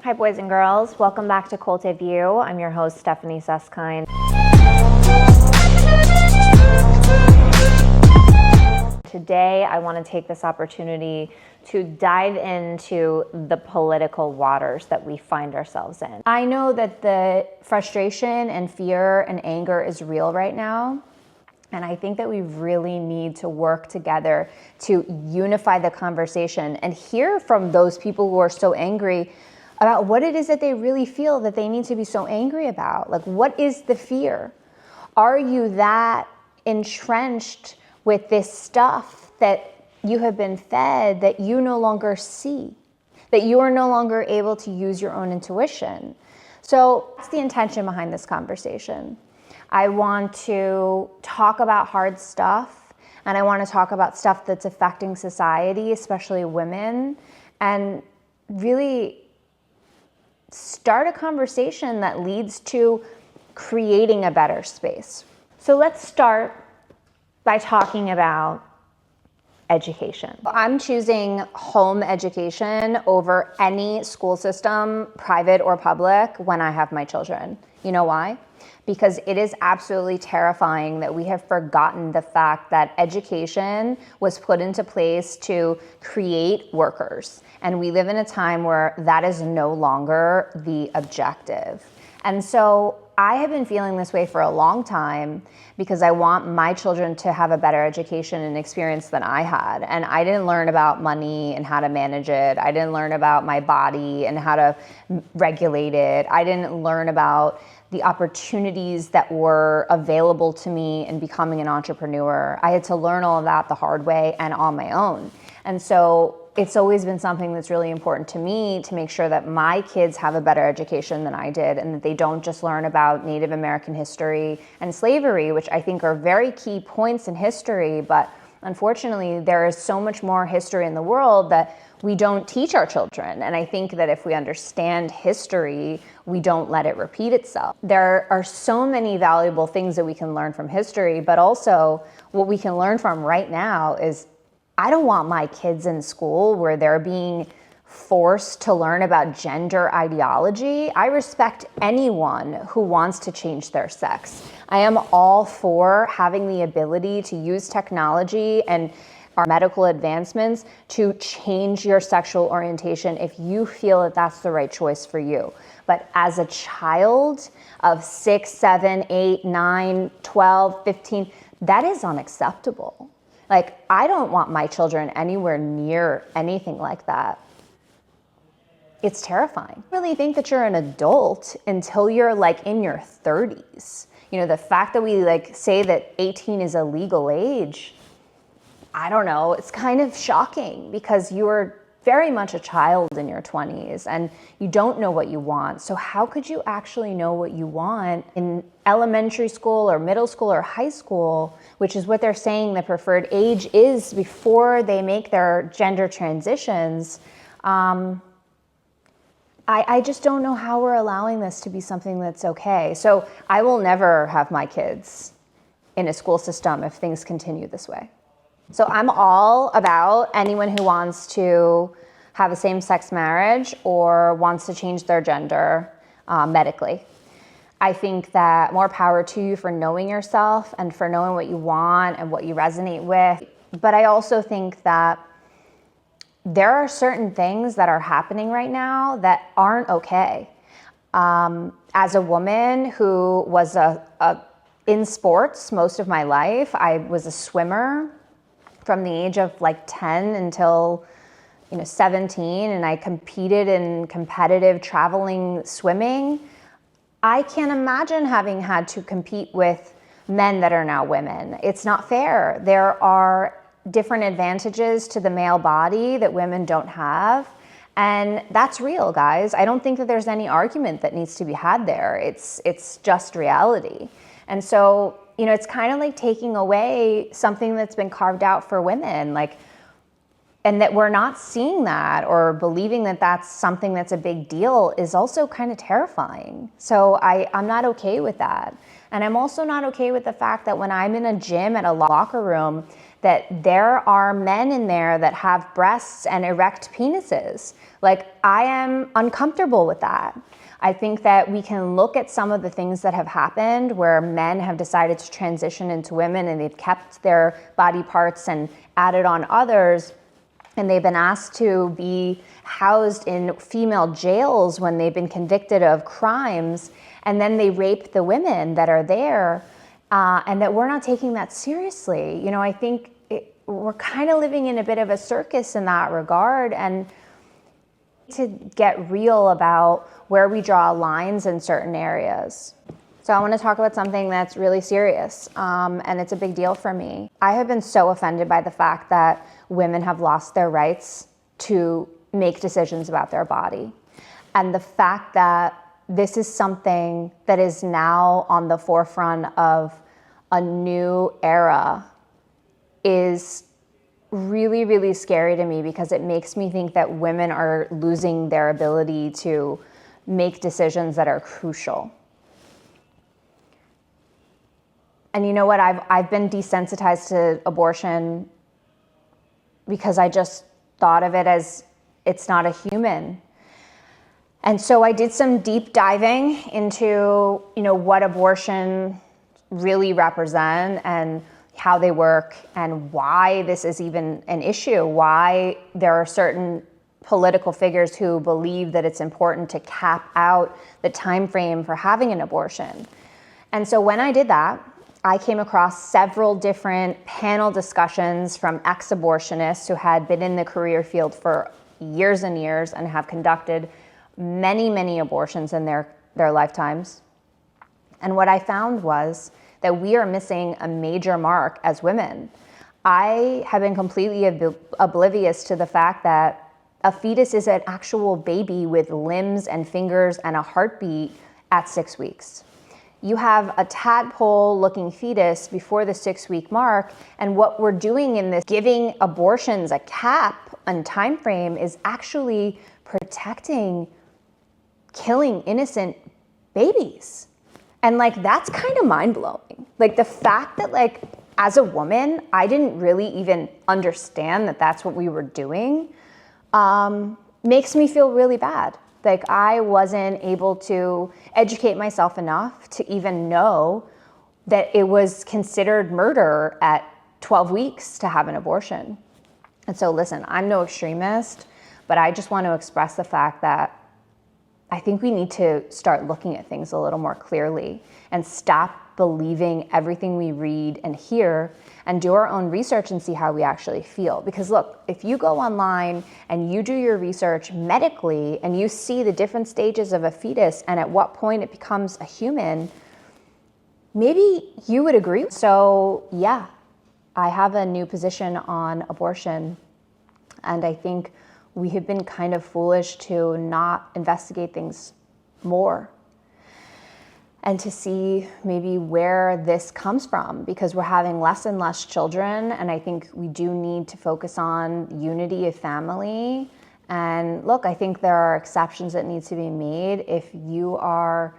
Hi boys and girls, welcome back to Cultiveu. I'm your host, Stephanie Suskind. Today I want to take this opportunity to dive into the political waters that we find ourselves in. I know that the frustration and fear and anger is real right now. And I think that we really need to work together to unify the conversation and hear from those people who are so angry about what it is that they really feel that they need to be so angry about. Like, what is the fear? Are you that entrenched with this stuff that you have been fed that you no longer see, that you are no longer able to use your own intuition? So that's the intention behind this conversation. I want to talk about hard stuff, and I want to talk about stuff that's affecting society, especially women, and really start a conversation that leads to creating a better space. So let's start by talking about education. I'm choosing home education over any school system, private or public, when I have my children. You know why? Because it is absolutely terrifying that we have forgotten the fact that education was put into place to create workers. And we live in a time where that is no longer the objective. And so I have been feeling this way for a long time because I want my children to have a better education and experience than I had. And I didn't learn about money and how to manage it. I didn't learn about my body and how to regulate it. I didn't learn about the opportunities that were available to me in becoming an entrepreneur. I had to learn all of that the hard way and on my own. And so it's always been something that's really important to me to make sure that my kids have a better education than I did, and that they don't just learn about Native American history and slavery, which I think are very key points in history, but unfortunately there is so much more history in the world that we don't teach our children. And I think that if we understand history, we don't let it repeat itself. There are so many valuable things that we can learn from history, but also what we can learn from right now is I don't want my kids in school where they're being forced to learn about gender ideology. I respect anyone who wants to change their sex. I am all for having the ability to use technology and our medical advancements to change your sexual orientation if you feel that that's the right choice for you. But as a child of 6, 7, 8, 9, 12, 15, that is unacceptable. Like, I don't want my children anywhere near anything like that. It's terrifying. I really think that you're an adult until you're like in your 30s. You know, the fact that we like say that 18 is a legal age, I don't know, it's kind of shocking because you're very much a child in your 20s and you don't know what you want. So how could you actually know what you want in elementary school or middle school or high school, which is what they're saying the preferred age is before they make their gender transitions? I just don't know how we're allowing this to be something that's okay. So I will never have my kids in a school system if things continue this way. So I'm all about anyone who wants to have a same-sex marriage or wants to change their gender medically. I think that more power to you for knowing yourself and for knowing what you want and what you resonate with. But I also think that there are certain things that are happening right now that aren't okay. As a woman who was in sports most of my life, I was a swimmer from the age of like 10 until 17, and I competed in competitive traveling swimming. I can't imagine having had to compete with men that are now women. It's not fair. There are different advantages to the male body that women don't have, and that's real, guys. I don't think that there's any argument that needs to be had there. It's just reality. And so it's kind of like taking away something that's been carved out for women, and that we're not seeing that or believing that that's something that's a big deal is also kind of terrifying. So I'm not okay with that. And I'm also not okay with the fact that when I'm in a gym at a locker room, that there are men in there that have breasts and erect penises. Like, I am uncomfortable with that. I think that we can look at some of the things that have happened where men have decided to transition into women and they've kept their body parts and added on others, and they've been asked to be housed in female jails when they've been convicted of crimes, and then they rape the women that are there, and that we're not taking that seriously. You know, I think we're kind of living in a bit of a circus in that regard, and to get real about where we draw lines in certain areas. So I want to talk about something that's really serious, and it's a big deal for me. I have been so offended by the fact that women have lost their rights to make decisions about their body. And the fact that this is something that is now on the forefront of a new era is really, really scary to me, because it makes me think that women are losing their ability to make decisions that are crucial. And you know what? I've been desensitized to abortion because I just thought of it as it's not a human. And so I did some deep diving into, you know, what abortion really represent and how they work and why this is even an issue, why there are certain political figures who believe that it's important to cap out the time frame for having an abortion. And so when I did that, I came across several different panel discussions from ex-abortionists who had been in the career field for years and years and have conducted many, many abortions in their lifetimes. And what I found was that we are missing a major mark as women. I have been completely oblivious to the fact that a fetus is an actual baby with limbs and fingers and a heartbeat at 6 weeks. You have a tadpole-looking fetus before the 6-week mark, and what we're doing in this, giving abortions a cap and time frame, is actually protecting killing innocent babies. And like, that's kind of mind-blowing. Like, the fact that, like, as a woman, I didn't really even understand that that's what we were doing, makes me feel really bad. Like, I wasn't able to educate myself enough to even know that it was considered murder at 12 weeks to have an abortion. And so listen, I'm no extremist, but I just want to express the fact that I think we need to start looking at things a little more clearly and stop believing everything we read and hear, and do our own research and see how we actually feel. Because look, if you go online and you do your research medically and you see the different stages of a fetus and at what point it becomes a human, maybe you would agree. So yeah, I have a new position on abortion, and I think we have been kind of foolish to not investigate things more and to see maybe where this comes from, because we're having less and less children, and I think we do need to focus on unity of family. And look, I think there are exceptions that need to be made. If you are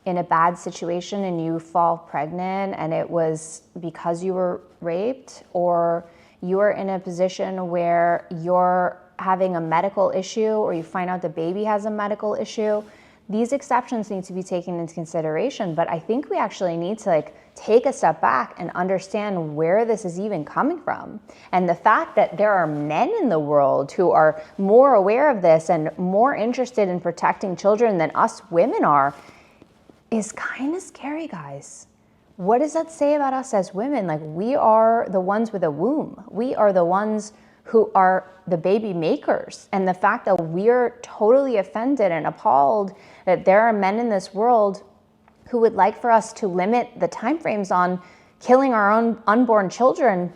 in a bad situation and you fall pregnant and it was because you were raped, or you are in a position where you're having a medical issue, or you find out the baby has a medical issue, these exceptions need to be taken into consideration. But I think we actually need to take a step back and understand where this is even coming from. And the fact that there are men in the world who are more aware of this and more interested in protecting children than us women are is kind of scary, guys. What does that say about us as women? Like, we are the ones with a womb. We are the ones who are the baby makers. And the fact that we're totally offended and appalled that there are men in this world who would like for us to limit the timeframes on killing our own unborn children,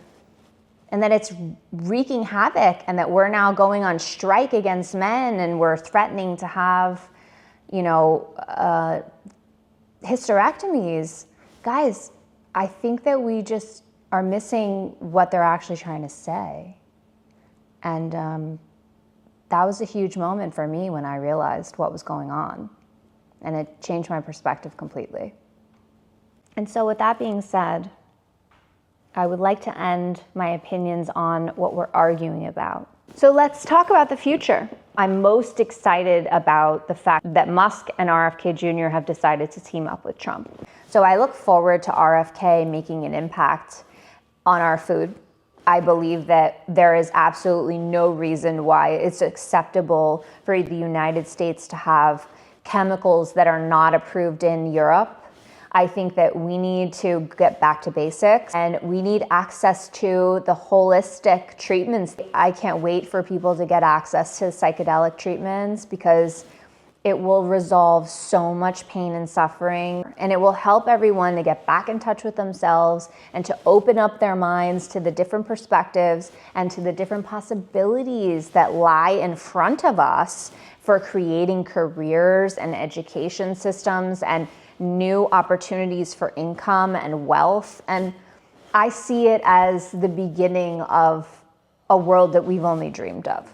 and that it's wreaking havoc, and that we're now going on strike against men, and we're threatening to have, hysterectomies. Guys, I think that we just are missing what they're actually trying to say. And that was a huge moment for me when I realized what was going on. And it changed my perspective completely. And so with that being said, I would like to end my opinions on what we're arguing about. So let's talk about the future. I'm most excited about the fact that Musk and RFK Jr. have decided to team up with Trump. So I look forward to RFK making an impact on our food. I believe that there is absolutely no reason why it's acceptable for the United States to have chemicals that are not approved in Europe. I think that we need to get back to basics and we need access to the holistic treatments. I can't wait for people to get access to psychedelic treatments because it will resolve so much pain and suffering, and it will help everyone to get back in touch with themselves and to open up their minds to the different perspectives and to the different possibilities that lie in front of us for creating careers and education systems and new opportunities for income and wealth. And I see it as the beginning of a world that we've only dreamed of.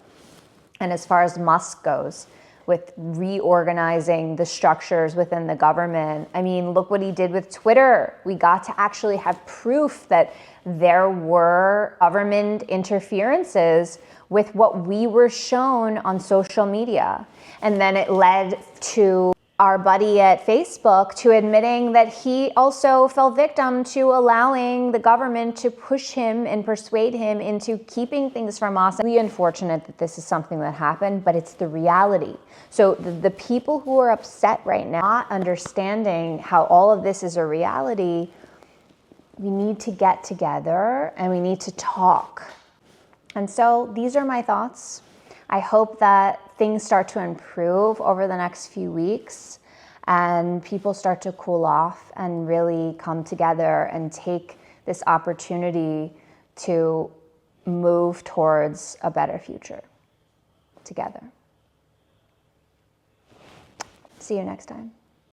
And as far as Musk goes, with reorganizing the structures within the government, I mean, look what he did with Twitter. We got to actually have proof that there were government interferences with what we were shown on social media. And then it led to our buddy at Facebook to admitting that he also fell victim to allowing the government to push him and persuade him into keeping things from us. It's really unfortunate that this is something that happened, but it's the reality. So the people who are upset right now, not understanding how all of this is a reality, we need to get together and we need to talk. And so these are my thoughts. I hope that things start to improve over the next few weeks and people start to cool off and really come together and take this opportunity to move towards a better future together. See you next time.